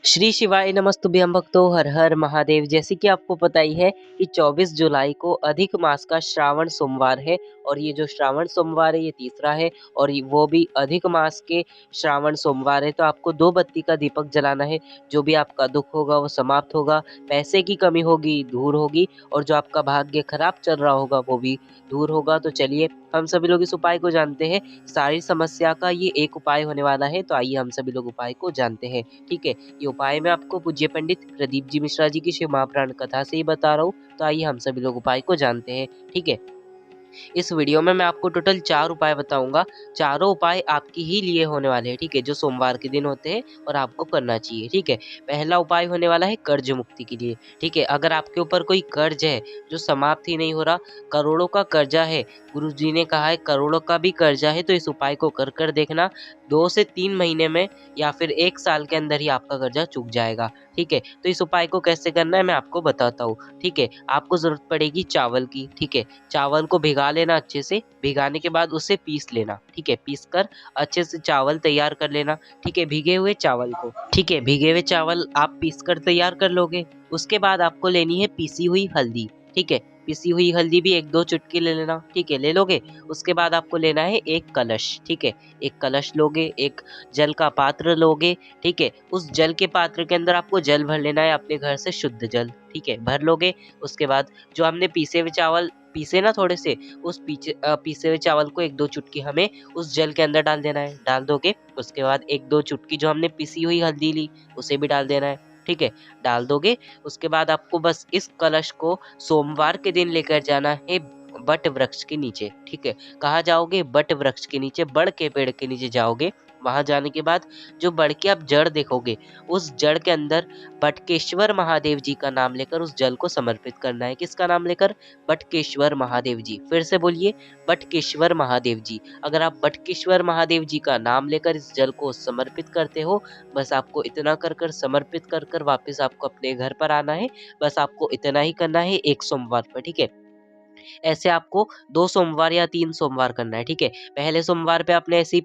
श्री शिवाय नमस्तुभ्यं भक्तो हर हर महादेव। जैसे कि आपको पता ही है कि 24 जुलाई को अधिक मास का श्रावण सोमवार है और ये जो श्रावण सोमवार है ये तीसरा है और वो भी अधिक मास के श्रावण सोमवार है। तो आपको 2 बत्ती का दीपक जलाना है। जो भी आपका दुख होगा वो समाप्त होगा, पैसे की कमी होगी दूर होगी और जो आपका भाग्य खराब चल रहा होगा वो भी दूर होगा। तो चलिए हम सभी लोग इस उपाय को जानते हैं। सारी समस्या का ये एक उपाय होने वाला है, तो आइए हम सभी लोग उपाय को जानते हैं। ठीक है, ये उपाय मैं आपको पूज्य पंडित प्रदीप जी मिश्रा जी की शिव महापुराण कथा से ही बता रहा हूँ। तो आइए हम सभी लोग उपाय को जानते हैं। ठीक है, इस वीडियो में मैं आपको टोटल 4 उपाय बताऊंगा। चारों उपाय आपके ही लिए होने वाले हैं। ठीक है, जो सोमवार के दिन होते हैं और आपको करना चाहिए। ठीक है, पहला उपाय होने वाला है कर्ज मुक्ति के लिए। ठीक है, अगर आपके ऊपर कोई कर्ज है जो समाप्त ही नहीं हो रहा, करोड़ों का कर्जा है, गुरु जी ने कहा है करोड़ों का भी कर्जा है, तो इस उपाय को कर कर देखना। 2 से 3 महीने में या फिर 1 साल के अंदर ही आपका कर्जा चुक जाएगा। ठीक है, तो इस उपाय को कैसे करना है मैं आपको बताता हूँ। ठीक है, आपको जरूरत पड़ेगी चावल की। ठीक है, चावल को भिगा लेना अच्छे से, भिगाने के बाद उसे पीस लेना। ठीक है, पीस कर अच्छे से चावल तैयार कर लेना। ठीक है, भीगे हुए चावल को, ठीक है, भीगे हुए चावल आप पीस कर तैयार कर लोगे। उसके बाद आपको लेनी है पीसी हुई हल्दी। ठीक है, पीसी हुई हल्दी भी 1-2 चुटकी ले लेना। ठीक है, ले लोगे। उसके बाद आपको लेना है एक कलश। ठीक है, एक कलश लोगे, एक जल का पात्र लोगे। ठीक है, उस जल के पात्र के अंदर आपको जल भर लेना है अपने घर से शुद्ध जल। ठीक है, भर लोगे। उसके बाद जो हमने पीसे हुए चावल पीसे ना थोड़े से, उस पीसे हुए चावल को 1-2 चुटकी हमें उस जल के अंदर डाल देना है। डाल दोगे, उसके बाद 1-2 चुटकी जो हमने पीसी हुई हल्दी ली उसे भी डाल देना है। ठीक है, डाल दोगे। उसके बाद आपको बस इस कलश को सोमवार के दिन लेकर जाना है बट वृक्ष के नीचे। ठीक है, कहाँ जाओगे? बट वृक्ष के नीचे, बड़ के पेड़ के नीचे जाओगे। वहां जाने के बाद जो बड़ की आप जड़ देखोगे, उस जड़ के अंदर बटकेश्वर महादेव जी का नाम लेकर उस जल को समर्पित करना है। किसका नाम लेकर? बटकेश्वर महादेव जी। फिर से बोलिए, बटकेश्वर महादेव जी। अगर आप बटकेश्वर महादेव जी का नाम लेकर इस जल को समर्पित करते हो, बस आपको इतना कर कर समर्पित कर कर वापस आपको अपने घर पर आना है। बस आपको इतना ही करना है एक सोमवार पर। ठीक है, ऐसे आपको 2 सोमवार या 3 सोमवार करना है। ठीक है, पहले सोमवार पे आपने ऐसे ही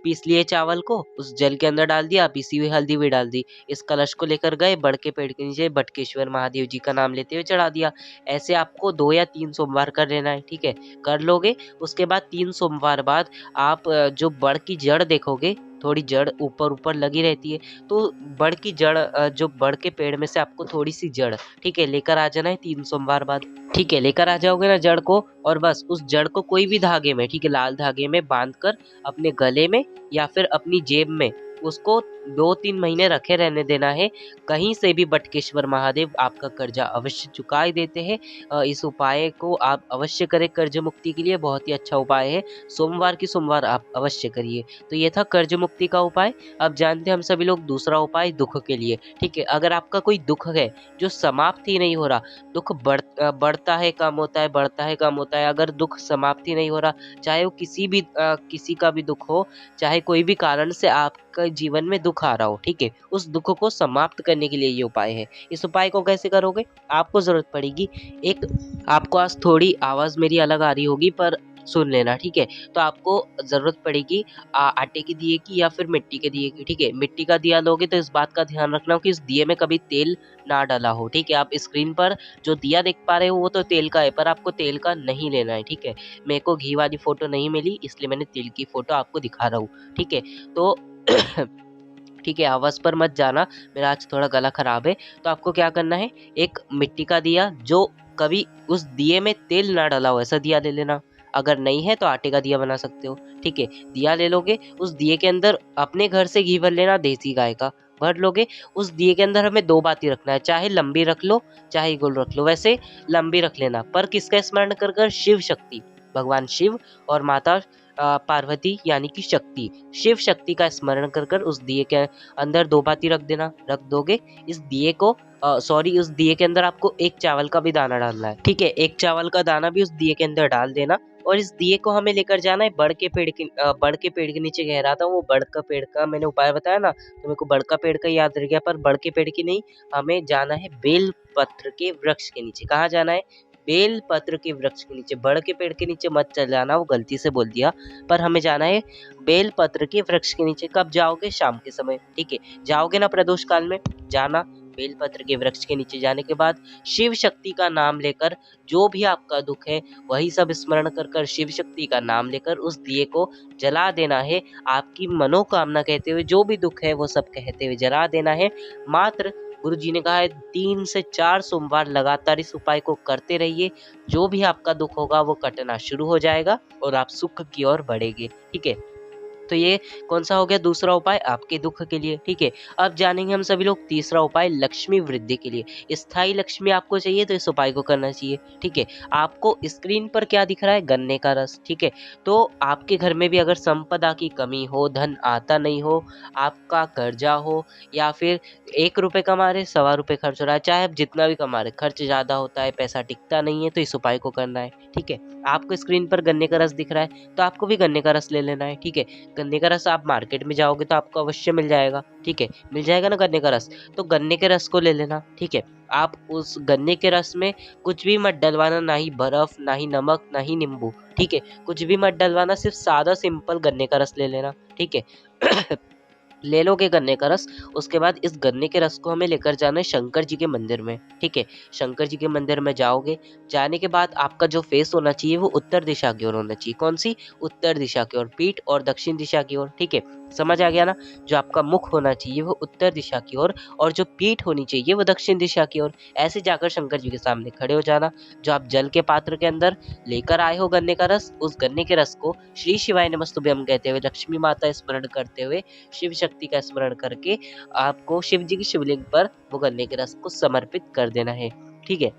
पीस लिए चावल को उस जल के अंदर डाल दिया, पीसी हुई हल्दी भी डाल दी। इस कलश को लेकर गए बड़ के पेड़ के नीचे, बटकेश्वर महादेव जी का नाम लेते हुए चढ़ा दिया। ऐसे आपको 2 या 3 सोमवार कर लेना है। ठीक है, कर लोगे। उसके बाद 3 सोमवार बाद आप जो बड़ की जड़ देखोगे, थोड़ी जड़ ऊपर ऊपर लगी रहती है, तो बड़ की जड़ जो बड़ के पेड़ में से आपको थोड़ी सी जड़, ठीक है, लेकर आ जाना है 3 सोमवार बाद। ठीक है, लेकर आ जाओगे ना जड़ को, और बस उस जड़ को कोई भी धागे में, ठीक है, लाल धागे में बांध कर अपने गले में या फिर अपनी जेब में उसको 2-3 महीने रखे रहने देना है। कहीं से भी बटकेश्वर महादेव आपका कर्जा अवश्य चुका ही देते हैं। इस उपाय को आप अवश्य करें कर्ज मुक्ति के लिए, बहुत ही अच्छा उपाय है। सोमवार की सोमवार आप अवश्य करिए। तो ये था कर्ज मुक्ति का उपाय। अब जानते हैं हम सभी लोग दूसरा उपाय दुख के लिए। ठीक है, अगर आपका कोई दुख है जो समाप्त ही नहीं हो रहा, दुख बढ़ता है कम होता है, बढ़ता है कम होता है, अगर दुख समाप्ति नहीं हो रहा, चाहे वो किसी का भी दुख हो, चाहे कोई भी कारण से आपका जीवन में दुख आ रहा हो, ठीक है, उस दुख को समाप्त करने के लिए ये उपाय है। इस उपाय को कैसे करोगे? आपको जरूरत पड़ेगी एक, आपको आज थोड़ी आवाज मेरी अलग आ रही होगी पर सुन लेना। ठीक है, तो आपको जरूरत पड़ेगी आटे के दिए की या फिर मिट्टी के दिए की। ठीक है, मिट्टी का दिया लोगे तो इस बात का ध्यान रखना कि इस दिए में कभी तेल ना डाला हो। ठीक है, आप स्क्रीन पर जो दिया देख पा रहे हो वो तो तेल का है, पर आपको तेल का नहीं लेना है। ठीक है, मेरे को घी वाली फोटो नहीं मिली इसलिए मैंने तेल की फोटो आपको दिखा रहा हूँ। ठीक है, तो ठीक है, आवाज पर मत जाना, मेरा आज थोड़ा गला खराब है। तो आपको क्या करना है, एक मिट्टी का दिया जो कभी उस दिए में तेल ना डाला हो ऐसा दिया ले लेना। अगर नहीं है तो आटे का दिया बना सकते हो। ठीक है, दिया ले लोगे, उस दिए के अंदर अपने घर से घी भर लेना, देसी गाय का भर लोगे। उस दिए के अंदर हमें 2 बाती रखना है, चाहे लंबी रख लो चाहे गोल रख लो, वैसे लंबी रख लेना, पर किसका स्मरण कर कर? शिव शक्ति, भगवान शिव और माता पार्वती यानी कि शक्ति, शिव शक्ति का स्मरण कर कर उस दिए के अंदर 2 बाती रख देना। रख दोगे, इस दिए को सॉरी उस दिए के अंदर आपको एक चावल का भी दाना डालना है। ठीक है, एक चावल का दाना भी उस दिए के अंदर डाल देना। और इस दिए को हमें लेकर जाना है बड़ के पेड़ के नीचे कह रहा था, वो बड़ का पेड़ का मैंने उपाय बताया ना, तो मेरे को बड़ का पेड़ का याद रह गया, पर बड़ के पेड़ की नहीं, हमें जाना है बेल पत्र के वृक्ष के नीचे। कहाँ जाना है? बेल पत्र के वृक्ष के नीचे, बड़ के पेड़ के नीचे मत चल जाना, वो गलती से बोल दिया, पर हमें जाना है बेल पत्र के वृक्ष के नीचे। कब जाओगे? शाम के समय, ठीक है। जाओगे ना प्रदोष काल में, जाना बेल पत्र के वृक्ष के नीचे। जाने के बाद शिव शक्ति का नाम लेकर, जो भी आपका दुख है वही सब स्मरण कर कर शिव शक्ति का नाम लेकर उस दिए को जला देना है। आपकी मनोकामना कहते हुए, जो भी दुख है वो सब कहते हुए जला देना है। मात्र गुरु जी ने कहा है 3 से 4 सोमवार लगातार इस उपाय को करते रहिए। जो भी आपका दुख होगा वो कटना शुरू हो जाएगा और आप सुख की ओर बढ़ेंगे, ठीक है। तो ये कौन सा हो गया? दूसरा उपाय आपके दुख के लिए, ठीक है। अब जानेंगे हम सभी लोग तीसरा उपाय लक्ष्मी वृद्धि के लिए। स्थायी लक्ष्मी आपको चाहिए तो इस उपाय को करना चाहिए, ठीक है। आपको स्क्रीन पर क्या दिख रहा है? गन्ने का रस, ठीक है। तो आपके घर में भी अगर संपदा की कमी हो, धन आता नहीं हो, आपका कर्जा हो, या फिर 1 रुपए कमा रहे, सवा रुपए खर्च हो रहा है, चाहे आप जितना भी कमा रहे खर्च ज़्यादा होता है, पैसा टिकता नहीं है, तो इस उपाय को करना है, ठीक है। आपको स्क्रीन पर गन्ने का रस दिख रहा है तो आपको भी गन्ने का रस ले लेना है, ठीक है। गन्ने का रस आप मार्केट में जाओगे तो आपको अवश्य मिल जाएगा, ठीक है। मिल जाएगा ना गन्ने का रस, तो गन्ने के रस को ले लेना, ठीक है। आप उस गन्ने के रस में कुछ भी मत डलवाना, ना ही बर्फ, ना ही नमक, ना ही नींबू, ठीक है। कुछ भी मत डलवाना, सिर्फ सादा सिंपल गन्ने का रस ले लेना, ठीक है। ले लोगे गन्ने का रस, उसके बाद इस गन्ने के रस को हमें लेकर जाना है शंकर जी के मंदिर में, ठीक है। शंकर जी के मंदिर में जाओगे, जाने के बाद आपका जो फेस होना चाहिए वो उत्तर दिशा की ओर होना चाहिए। कौन सी? उत्तर दिशा की ओर, पीठ और दक्षिण दिशा की ओर, ठीक है। समझ आ गया ना? जो आपका मुख होना चाहिए वो उत्तर दिशा की ओर, और जो पीठ होनी चाहिए वो दक्षिण दिशा की ओर। ऐसे जाकर शंकर जी के सामने खड़े हो जाना। जो आप जल के पात्र के अंदर लेकर आए हो गन्ने का रस, उस गन्ने के रस को श्री शिवाय नमस्तुभ्यम कहते हुए, लक्ष्मी माता स्मरण करते हुए, शिव शक्ति का स्मरण करके आपको शिव जी की शिवलिंग पर वो गन्ने के रस को समर्पित कर देना है, ठीक है।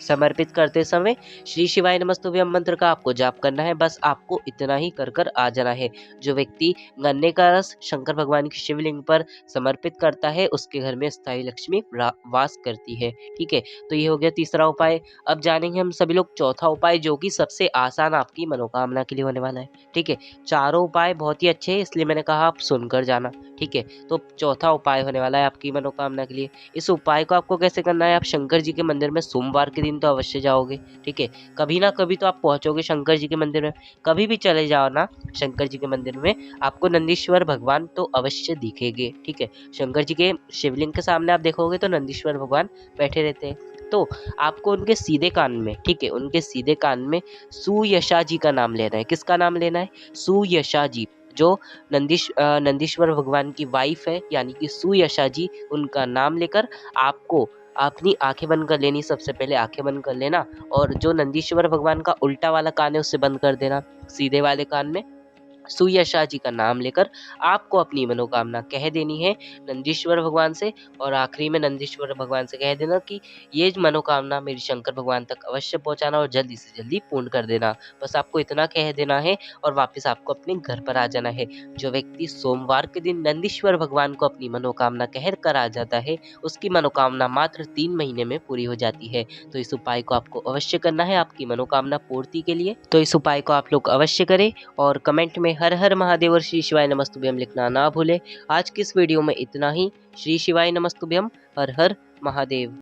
समर्पित करते समय श्री शिवाय नमस्तुभ्यम मंत्र का आपको जाप करना है। बस आपको इतना ही कर कर आ जाना है। जो व्यक्ति गन्ने का रस शंकर भगवान की शिवलिंग पर समर्पित करता है उसके घर में स्थायी लक्ष्मी वास करती है, ठीक है। तो ये हो गया तीसरा उपाय। अब जानेंगे हम सभी लोग चौथा उपाय, जो कि सबसे आसान आपकी मनोकामना के लिए होने वाला है, ठीक है। चारों उपाय बहुत ही अच्छे हैं, इसलिए मैंने कहा आप सुनकर जाना, ठीक है। तो चौथा उपाय होने वाला है आपकी मनोकामना के लिए। इस उपाय को आपको कैसे करना है? आप शंकर जी के मंदिर में सोमवार के दिन तो अवश्य जाओगे, ठीक है। कभी ना कभी तो आप पहुंचोगे शंकर जी के मंदिर में, कभी भी चले जाओ ना शंकर जी के मंदिर में, आपको नंदीश्वर भगवान तो अवश्य दिखेंगे, ठीक है। शंकर जी के शिवलिंग के सामने आप देखोगे तो नंदीश्वर भगवान बैठे रहते हैं। तो आपको उनके सीधे कान में, ठीक है, उनके सीधे कान में सुयशा जी का नाम लेना है। किसका नाम लेना है? सुयशा जी, जो नंदीश्वर भगवान की वाइफ है, यानी कि सुयशा जी, उनका नाम लेकर आपको अपनी आंखें बंद कर लेनी। सबसे पहले आंखें बंद कर लेना, और जो नंदीश्वर भगवान का उल्टा वाला कान है उसे बंद कर देना। सीधे वाले कान में सुयशा जी का नाम लेकर आपको अपनी मनोकामना कह देनी है नंदीश्वर भगवान से, और आखिरी में नंदीश्वर भगवान से कह देना कि ये मनोकामना मेरी शंकर भगवान तक अवश्य पहुंचाना और जल्दी से जल्दी पूर्ण कर देना। बस आपको इतना कह देना है और वापस आपको अपने घर पर आ जाना है। जो व्यक्ति सोमवार के दिन नंदीश्वर भगवान को अपनी मनोकामना कह कर आ जाता है, उसकी मनोकामना मात्र 3 महीने में पूरी हो जाती है। तो इस उपाय को आपको अवश्य करना है आपकी मनोकामना पूर्ति के लिए। तो इस उपाय को आप लोग अवश्य करें, और कमेंट में हर हर महादेव और श्री शिवाय नमस्तुभ्यम लिखना ना भूले। आज की इस वीडियो में इतना ही। श्री शिवाय नमस्तुभ्यम। हर हर महादेव।